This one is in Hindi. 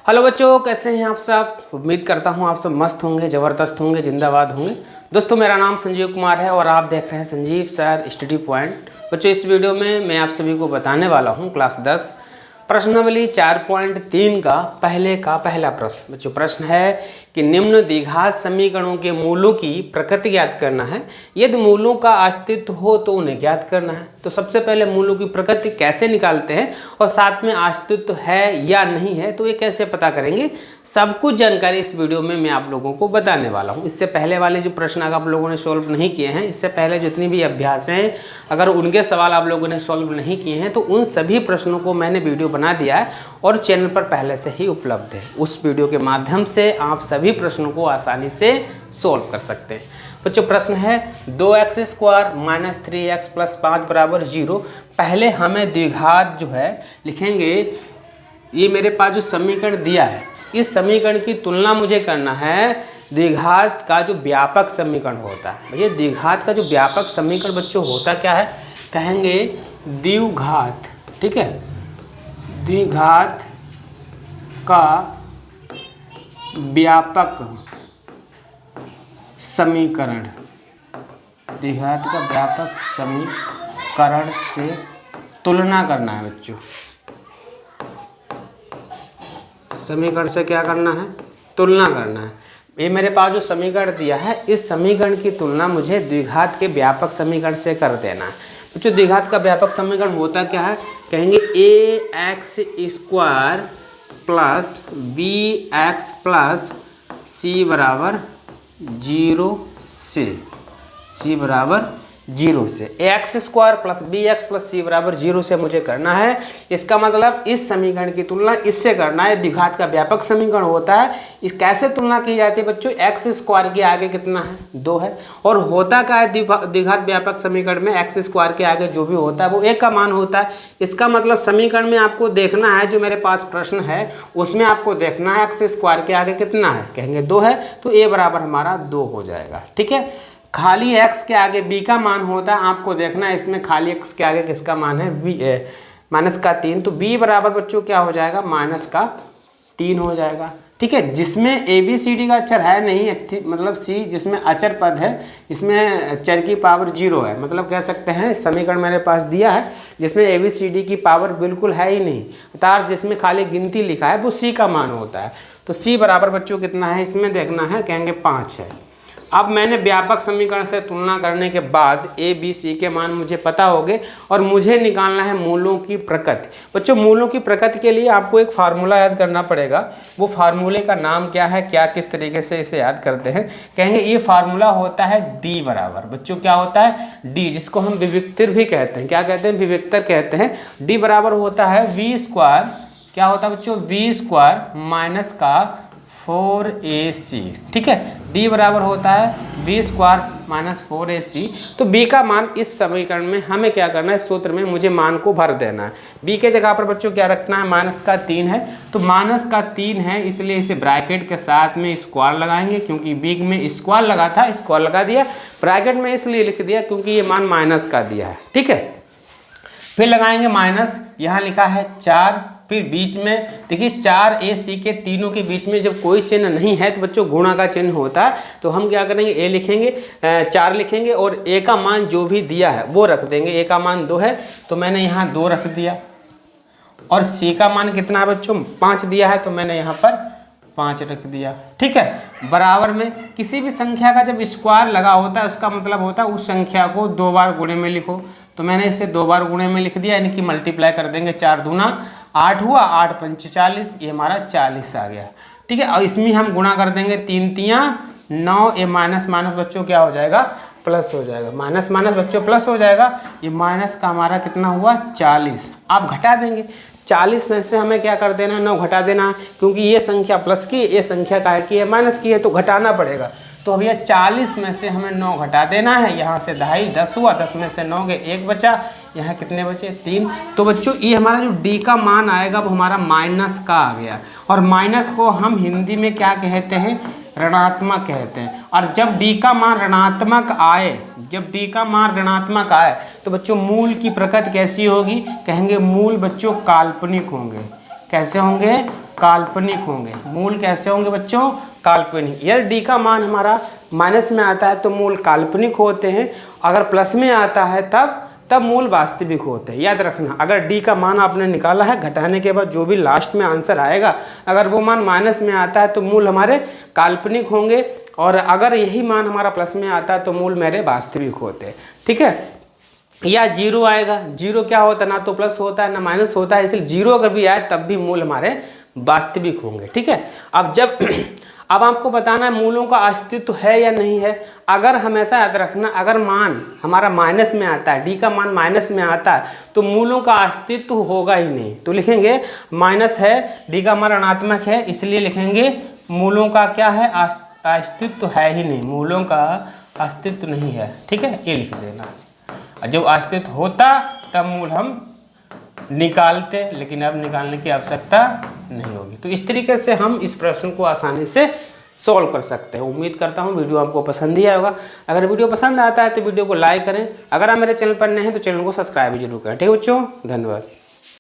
हेलो बच्चों, कैसे हैं आप सब। उम्मीद करता हूं आप सब मस्त होंगे, ज़बरदस्त होंगे, जिंदाबाद होंगे। दोस्तों, मेरा नाम संजीव कुमार है और आप देख रहे हैं संजीव सर स्टडी पॉइंट। बच्चों, इस वीडियो में मैं आप सभी को बताने वाला हूं क्लास 10 प्रश्नावली 4.3 का पहला प्रश्न। बच्चों, प्रश्न है कि निम्न द्विघात समीकरणों के मूलों की प्रकृति ज्ञात करना है। यदि मूलों का अस्तित्व हो तो उन्हें ज्ञात करना है। तो सबसे पहले मूलों की प्रकृति कैसे निकालते हैं और साथ में अस्तित्व है या नहीं है तो ये कैसे पता करेंगे, सब कुछ जानकारी इस वीडियो में मैं आप लोगों को बताने वाला हूँ। इससे पहले वाले जो प्रश्न आप लोगों ने सॉल्व नहीं किए हैं, इससे पहले जितनी भी अभ्यास हैं, अगर उनके सवाल आप लोगों ने सॉल्व नहीं किए हैं तो उन सभी प्रश्नों को मैंने वीडियो बना दिया है और चैनल पर पहले से ही उपलब्ध है। उस वीडियो के माध्यम से आप सभी प्रश्नों को आसानी से सॉल्व कर सकते हैं। बच्चों, प्रश्न है 2x² - 3x + 5 = 0। पहले हमें द्विघात जो है लिखेंगे, ये मेरे पास जो समीकरण दिया है इस समीकरण की तुलना मुझे करना है द्विघात का जो व्यापक समीकरण होता है। भैया, द्विघात का जो व्यापक समीकरण बच्चों होता क्या है, कहेंगे द्विघात। ठीक है, द्विघात का व्यापक समीकरण, द्विघात का व्यापक समीकरण से तुलना करना है बच्चों। समीकरण से क्या करना है, तुलना करना है। ये मेरे पास जो समीकरण दिया है इस समीकरण की तुलना मुझे द्विघात के व्यापक समीकरण से कर देना है। बच्चों, द्विघात का व्यापक समीकरण होता क्या है, कहेंगे ax² + bx + c = 0 से, c = 0 से, ax² + bx + c = 0 से मुझे करना है। इसका मतलब इस समीकरण की तुलना इससे करना है। द्विघात का व्यापक समीकरण होता है, इस कैसे तुलना की जाती है बच्चों, x² के आगे कितना है, 2 है। और होता क्या है द्विघात व्यापक समीकरण में, x² के आगे जो भी होता है वो 1 का मान होता है। इसका मतलब समीकरण में आपको देखना है, जो मेरे पास प्रश्न है उसमें आपको देखना है x² के आगे कितना है, कहेंगे 2 है, तो a बराबर हमारा 2 हो जाएगा। ठीक है, खाली x के आगे b का मान होता है, आपको देखना है इसमें खाली x के आगे किसका मान है, -3। तो b बराबर बच्चों क्या हो जाएगा, -3 हो जाएगा। ठीक है, जिसमें a b c d का अक्षर है नहीं, मतलब c जिसमें अचर पद है, जिसमें चर की पावर 0 है, मतलब कह सकते हैं समीकरण मेरे पास दिया है जिसमें a b c d की पावर बिल्कुल है ही नहीं, अर्थात जिसमें खाली गिनती लिखा है वो c का मान होता है। तो c बराबर बच्चों कितना है, इसमें देखना है, कहेंगे 5 है। अब मैंने व्यापक समीकरण से तुलना करने के बाद a b c के मान मुझे पता हो गए और मुझे निकालना है मूलों की प्रकृति। बच्चों, मूलों की प्रकृति के लिए आपको एक फार्मूला याद करना पड़ेगा। वो फार्मूले का नाम क्या है, क्या किस तरीके से इसे याद करते हैं, कहेंगे ये फार्मूला होता है d बराबर, बच्चों क्या होता है, d, जिसको हम विविक्तर भी कहते हैं। क्या कहते हैं, विविक्तर कहते हैं। d बराबर होता है v², क्या होता है बच्चों, v² - का 4ac। ठीक है, d बराबर होता है v² - 4ac। तो b का मान इस समीकरण में हमें क्या करना है, सूत्र में मुझे मान को भर देना है। b के जगह पर बच्चों क्या रखना है, -3 है, तो -3 है, इसलिए इसे ब्रैकेट के साथ में स्क्वायर लगाएंगे, क्योंकि b में स्क्वायर लगा था, स्क्वायर लगा दिया। ब्रैकेट में इसलिए लिख दिया क्योंकि ये मान माइनस का दिया है। ठीक है, फिर लगाएंगे माइनस, यहाँ लिखा है 4, फिर बीच में देखिए 4ac के तीनों के बीच में जब कोई चिन्ह नहीं है तो बच्चों गुणा का चिन्ह होता है, तो हम क्या करेंगे, a लिखेंगे, 4 लिखेंगे और a का मान जो भी दिया है वो रख देंगे। a का मान 2 है तो मैंने यहाँ 2 रख दिया, और c का मान कितना है बच्चों, 5 दिया है तो मैंने यहाँ पर 5 रख दिया। ठीक है, बराबर में किसी भी संख्या का जब स्क्वायर लगा होता है उसका मतलब होता है उस संख्या को 2 बार गुणे में लिखो, तो मैंने इसे 2 बार गुणे में लिख दिया, यानी कि मल्टीप्लाई कर देंगे। 4 दूना 8 हुआ, 8 पंच 40, ये हमारा 40 आ गया। ठीक है, और इसमें हम गुणा कर देंगे, 3 तियाँ 9, ये माइनस बच्चों क्या हो जाएगा, प्लस हो जाएगा। माइनस बच्चों प्लस हो जाएगा, ये माइनस का हमारा कितना हुआ, 40। आप घटा देंगे, 40 में से हमें क्या कर देना है, 9 घटा देना है, क्योंकि ये संख्या प्लस की, ये संख्या का है कि ये माइनस की है, तो घटाना पड़ेगा। तो भैया 40 में से हमें 9 घटा देना है, यहाँ से 2.5 10 हुआ, 10 में से 9 गए, 1 बचा, यहाँ कितने बचे, 3। तो बच्चों ये हमारा जो d का मान आएगा वो हमारा माइनस का आ गया, और माइनस को हम हिंदी में क्या कहते हैं, ऋणात्मक कहते हैं। और जब d का मान ऋणात्मक आए, जब d का मान ऋणात्मक आए तो बच्चों मूल की प्रकृति कैसी होगी, कहेंगे मूल बच्चों काल्पनिक होंगे। कैसे होंगे, काल्पनिक होंगे। मूल कैसे होंगे बच्चों? काल्पनिक। यार डी का मान हमारा माइनस में आता है तो मूल काल्पनिक होते हैं, अगर प्लस में आता है तब मूल वास्तविक होते हैं। याद रखना, अगर डी का मान आपने निकाला है, घटाने के बाद जो भी लास्ट में आंसर आएगा, अगर वो मान माइनस में आता है तो मूल हमारे काल्पनिक होंगे, और अगर यही मान हमारा प्लस में आता है तो मूल मेरे वास्तविक होते हैं। ठीक है। या जीरो आएगा, जीरो क्या होता है? ना तो प्लस होता है ना माइनस होता है, इसलिए जीरो अगर भी आए तब भी मूल हमारे वास्तविक होंगे। ठीक है। अब आपको बताना है मूलों का अस्तित्व है या नहीं है। अगर हमेशा याद रखना, अगर मान हमारा माइनस में आता है, डी का मान माइनस में आता है तो मूलों का अस्तित्व होगा ही नहीं। तो लिखेंगे माइनस है, डी का मान ऋणात्मक है, इसलिए लिखेंगे मूलों का क्या है? अस्तित्व है ही नहीं, मूलों का अस्तित्व नहीं है। ठीक है, ये लिख देना। जब अस्तित्व होता तब मूल हम निकालते, लेकिन अब निकालने की आवश्यकता नहीं होगी। तो इस तरीके से हम इस प्रश्न को आसानी से सॉल्व कर सकते हैं। उम्मीद करता हूँ वीडियो आपको पसंद ही आया होगा। अगर वीडियो पसंद आता है तो वीडियो को लाइक करें, अगर आप मेरे चैनल पर नए हैं तो चैनल को सब्सक्राइब जरूर करें। ठीक है बच्चों, धन्यवाद।